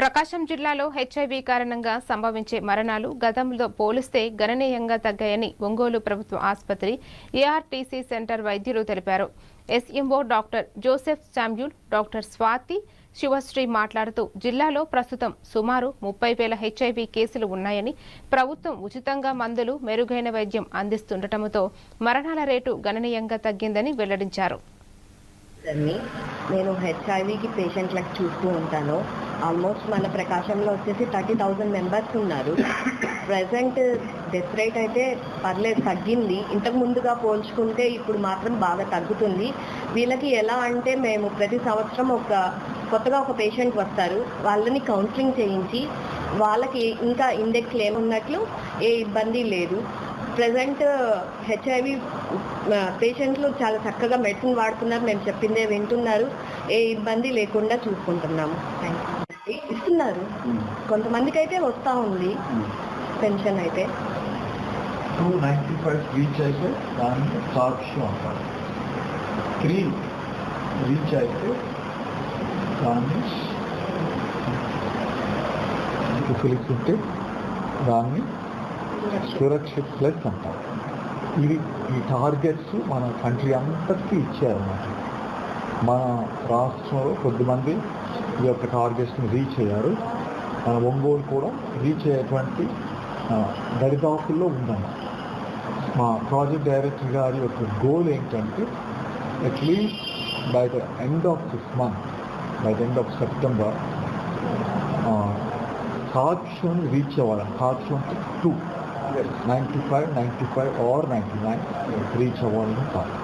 ప్రకాశం జిల్లాలో హెచ్ఐవి కారణంగా సంభవించే మరణాలు గతంలో పోలిస్తే గణనీయంగా తగ్గాయని ఒంగోలు ప్రభుత్వ ఆసుపత్రి ఏఆర్టీసీ సెంటర్ వైద్యులు తెలిపారు. SMO doctor Joseph Samuel, doctor Swathi Sivasri మాట్లాడుతూ జిల్లాలో ప్రస్తుతం సుమారు 30,000 హెచ్ఐవి కేసులు ఉన్నాయని, ప్రభుత్వం ఉచితంగా మందులు, మెరుగైన వైద్యం అందిస్తుండటంతో మరణాల రేటు గణనీయంగా తగ్గిందని వెల్లడించారు. నేను హెచ్ఐవికి పేషెంట్లకు చూస్తూ ఉంటాను. ఆల్మోస్ట్ మన ప్రకాశంలో వచ్చేసి 30,000 మెంబర్స్ ఉన్నారు. ప్రెసెంట్ డెత్ రేట్ అయితే పర్లేదు, తగ్గింది. ఇంతకు ముందుగా పోల్చుకుంటే ఇప్పుడు మాత్రం బాగా తగ్గుతుంది. వీళ్ళకి ఎలా అంటే మేము ప్రతి సంవత్సరం కొత్తగా ఒక పేషెంట్ వస్తారు, వాళ్ళని కౌన్సిలింగ్ చేయించి వాళ్ళకి ఇంకా ఇండెక్స్ ఏమున్నట్లు ఏ ఇబ్బంది లేదు. ప్రెసెంట్ హెచ్ఐవి పేషెంట్లు చాలా చక్కగా మెడిసిన్ వాడుతున్నారు, మేము చెప్పిందే వింటున్నారు, ఏ ఇబ్బంది లేకుండా చూసుకుంటున్నాము. ఇస్తున్నారు, కొంతమందికి అయితే వస్తూ ఉంది పెన్షన్. అయితే 295 రీచ్ అయితే దాన్ని సాక్ష్యం అంటారు. 3 రీచ్ అయితే దాన్ని ఫిలిక్స్ ఉంటే దాన్ని సురక్షిత్ ప్లస్ అంటారు. ఈ టార్గెట్స్ మన కంట్రీ అంతటికీ ఇచ్చారన్నమాట. మన రాష్ట్రంలో కొద్దిమంది ఈ యొక్క టార్గెట్స్ని రీచ్ అయ్యారు. మన ఒంగోలు కూడా రీచ్ అయ్యేటువంటి దరిదాపుల్లో ఉందన్నమాట. మా ప్రాజెక్ట్ డైరెక్టర్ గారి యొక్క గోల్ ఏంటంటే at least by the end of this month, by the end of September సాక్ష్యం రీచ్ అవ్వాలని. సాక్ష్యం 2 95 or 99 రీచ్ అవ్వాలని కాదు.